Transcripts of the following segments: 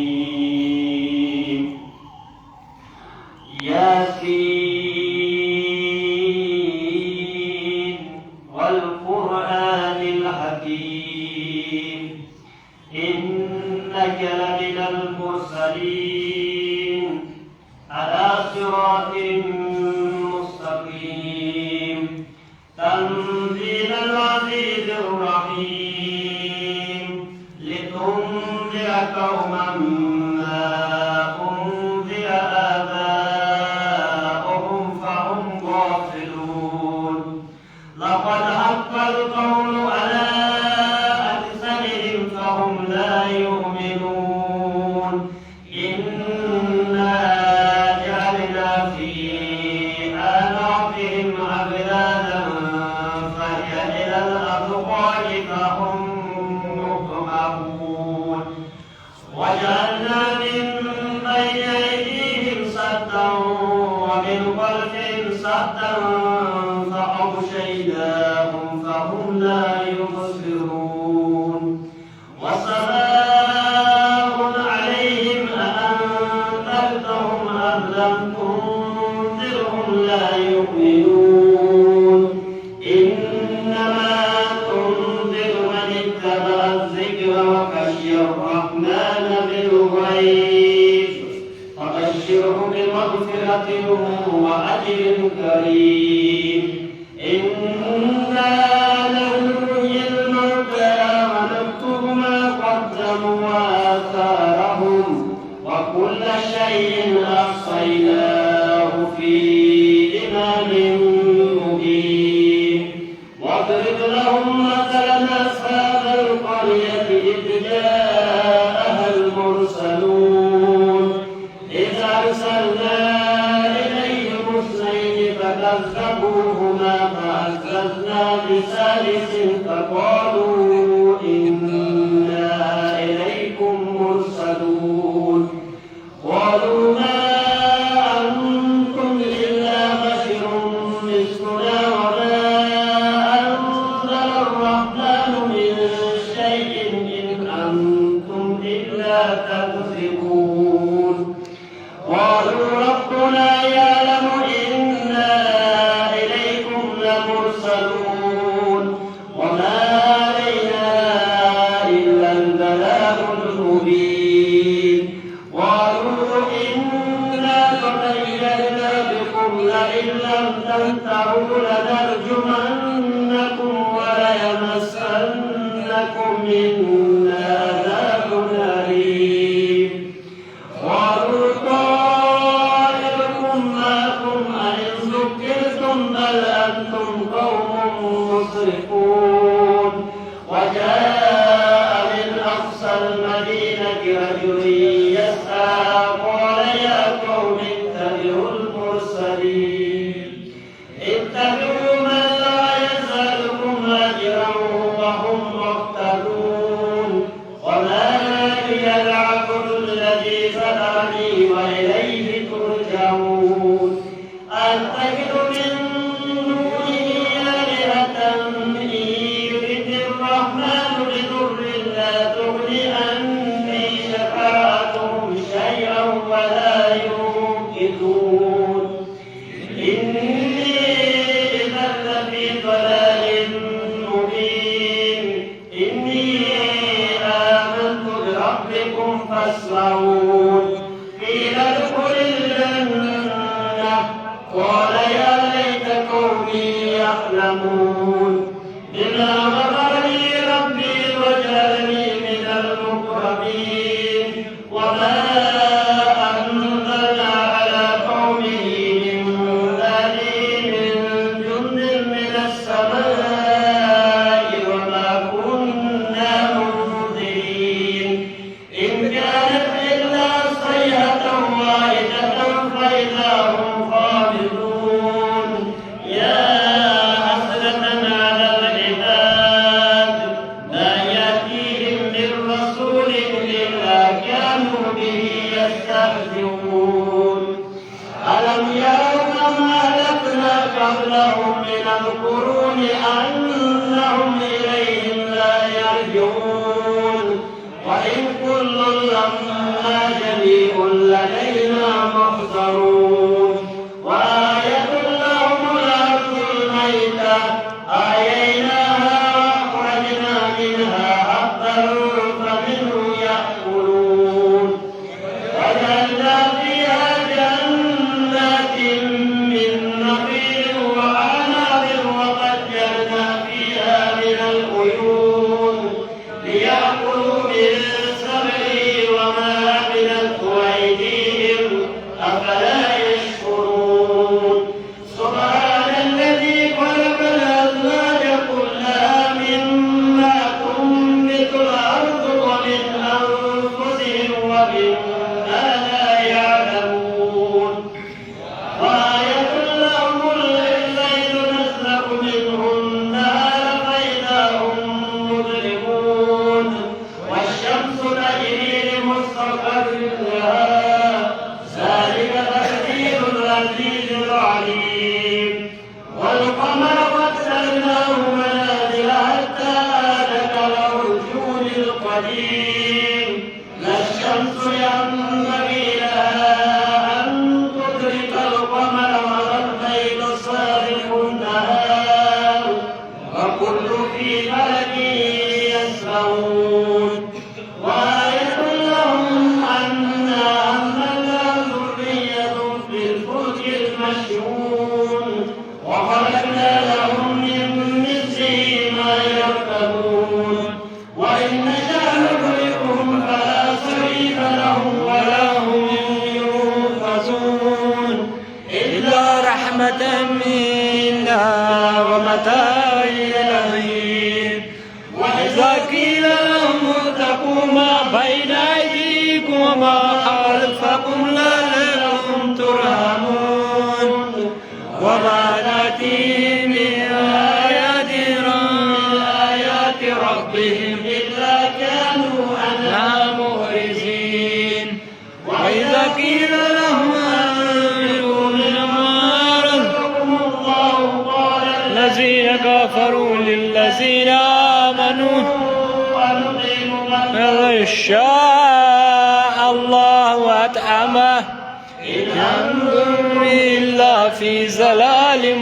الرحيم ياسين والقرآن الحكيم إنك لمن المرسلين على صراط مستقيم تنزيل العزيز الرحيم لتنذر قوما ما أنذر آباؤهم فهم غافلون لقد حق القول على أكثرهم فهم لا يؤمنون إنا جعلنا في أعناقهم أغلالا فهي إلى الأذقان فهم مقمحون وجعلنا من بين أيديهم سدا ومن خلفهم سدا فأغشيناهم فهم لا يبصرون وسواء عليهم أأنذرتهم أم لم تنذرهم لا يؤمنون إنما تنذر من اتبع الذكر وخشي الرحمن بالغيب فبشره بمغفرة وأجر كريم إنا نحيي الموتى ونكتب ما قدموا وآثارهم وكل شيء أحصيناه في إمام مبين واضرب لهم مثلا أصحاب القرية إذ جاءها المرسلون إذ أرسلنا إليهم اثنين فكذبوهما فعززنا بثالث فقالوا إنا إليكم مرسلون قالوا ما أنتم إلا بشر مثلنا وما أنزل الرحمن من شيء إن أنتم إلا تكذبون قالوا ربنا يعلم إنا إليكم لمرسلون وما علينا إلا البلاغ المبين قالوا إنا تطيرنا بكم لئن لم تنتهوا لنرجمنكم وليمسنكم منا عذاب أليم قالوا طائركم معكم أئن ذكرتم بل أنتم قوم مسرفون وجاء من أقصى المدينة رجل يسعى قال يا قوم اتبعوا المرسلين اتبعوا من لا يسألكم أجرا وهم مهتدون وما لي العبد الذي فدعني وإليه ترجعون أتخذ من دونه آلهة إن يرد الرحمن بضر لا تغن عني شفاعتهم شيئا ولا ينقذون إني إذا لفي ضلال مبين إني آمنت بربكم فاسمعون قيل ادخل الجنة قال يا ليت قومي يعلمون بما غفر لي ربي وجعلني من المكرمين وما أنزلنا على قومه من بابه من جند من السماء وما كنا منذرين إن كانت إلا صيحة واحدة فإذا هم خامدون يا حسرة على العباد ما يأتيهم من رسول إلا كانوا به يستهزئون ألم يروا كما أهلكنا قبلهم من القرون أنهم إليهم لا يرجعون وإن كل والقمر قدرناه منازل حتى عاد كالعرجون القديم لا الشمس ينبغي لها أن تدرك القمر ولا الليل سابق النهار وكل في فلك يسبحون وآية لهم أنا حملنا ذرية في الفلك المشحون وخلقنا لهم من مثله ما يركبون وإن نشأ نغرقهم فلا صريخ لهم ولا هم ينقذون إلا رحمة منا ومتاع إلى وإذا قيل لهم اتقوا ما بين أيديكم وما خلفكم لعلكم ترحمون وما نأتيهم من آيات ربهم إلا كانوا عنها معرضين وإذا قيل لهم آمنوا بما رزقكم الله قال الذين كفروا للذين آمنوا لو شاء الله أطعمه إن أنتم إلا في ضلال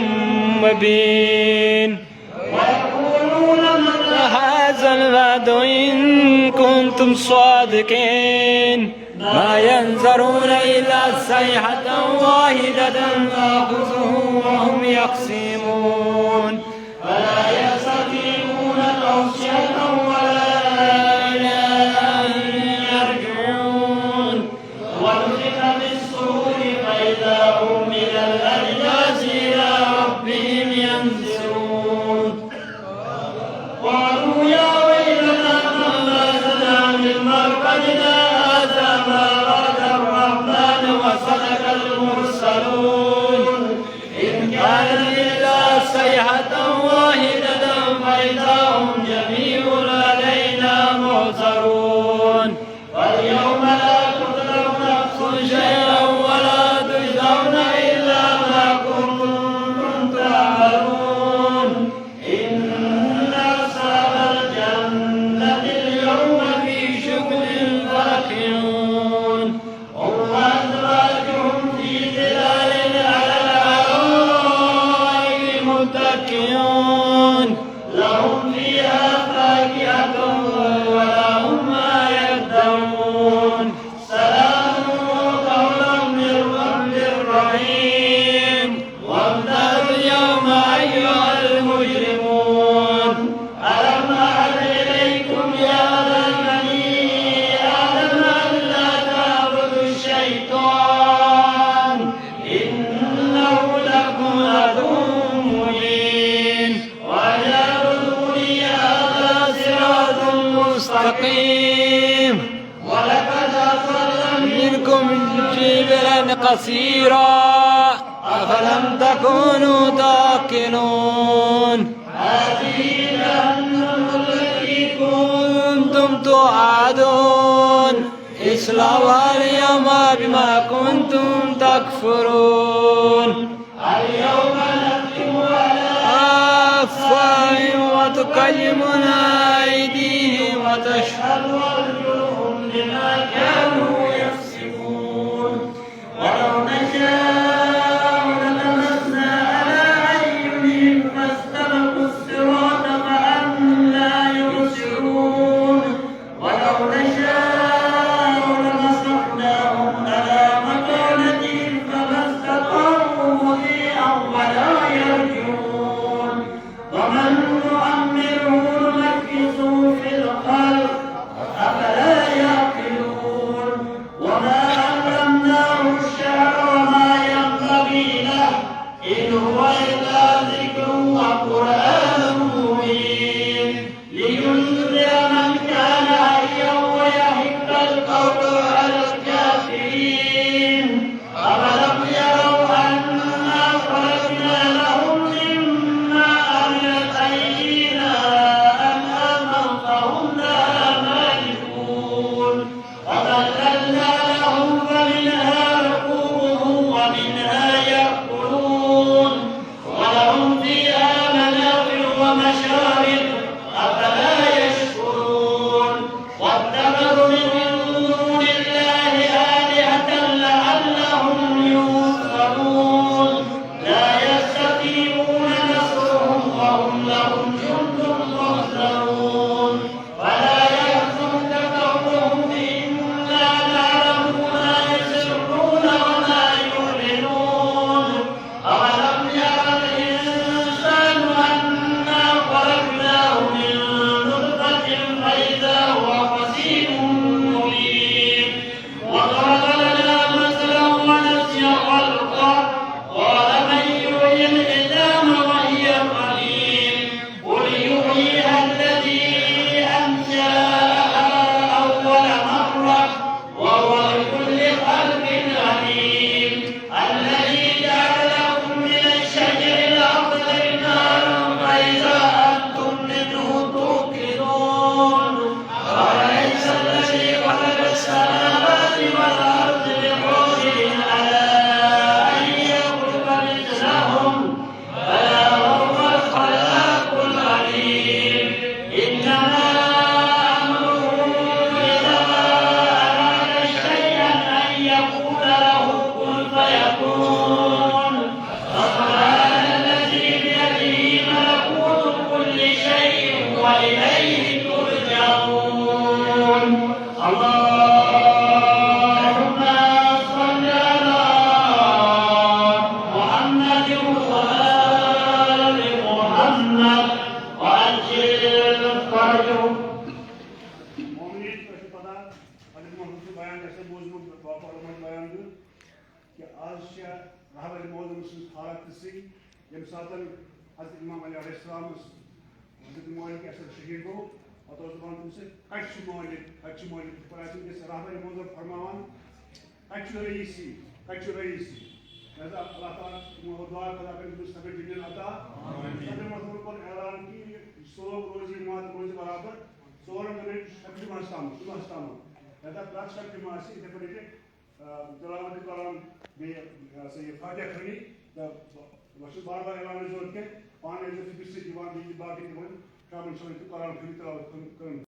مبين ويقولون متى هذا الوعد إن كنتم صادقين ما ينظرون إلا صيحة واحدة تأخذهم وهم يخصمون فلا يستطيعون توصية ولا إلى أن يرجعون ونفخ في الصور فإذا هم من الأجداث إلى ربهم ينزلون قالوا يا ويلنا من بعثنا من مرقدنا هذا ما وعد الرحمن وصدق المرسلون إن كان إلا صيحة واحدة فإذا هم جميع لدينا محضرون واليوم لا تظلم نفس شيئا ولا تجزون إلا ما كنتم تعملون إن أصحاب الجنة اليوم في شغل فاكهون هم وأزواجهم في ظلال على الأرائك متكئون لهم فيها فاكهة ولهم ما يدعون سلام قولا من رب رحيم وامتازوا اليوم أيها المجرمون ألم أعهد إليكم يا بني آدم ألا تعبدوا الشيطان إنه لكم عدو مبين وأن اعبدوني هذا صراط مستقيم ولقد أضل منكم جبلا قصيرا أفلم تكونوا تعقلون هذه جهنم التي كنتم توعدون اصلوها اليوم بما كنتم تكفرون اليوم نختم على أفواههم وتكلمنا أيديهم وتشهد أرجلهم بما كانوا يكسبون ولو نشاء للمسنا على أعينهم فاستبقوا الصراط فأنتم لا يبصرون ولو نشاء لمسخناهم على مكانتهم فما استطاعوا مضيئا ولا يرجعون ومن نعمره نمكثه في الخلق وإليه ترجعون اللهم صل على محمد وآل محمد وأجل فرجهم Mu'minin başı kadar Hazreti Muhammed'in bayan etse bozulur Bapa Allah'ın bayandı ki azca rahmetli Muhammed'in halatlısı yemsadan Hazreti İmam Ali Aleyhisselam'ın Hazreti Muhammed'in eser şehir bu o da zaman kimse kaççı Muhammed parasın ki rahmetli Muhammed farmavan kaççı reisi Liza Allah Ta'ala dua kadar ben müstakil cümlenin ata Hazreti Muhammed'in kon elan ki soğuk rozi beraber Sonra böyle şaklı maçtamı. Ya da plat şaklı maçı ite böyle delavati kalan bir fayda kırni da başı barbar elan ediyor ki panelte fikrisi divan bilgi bağlı gibi şamil şöyle kalan kırni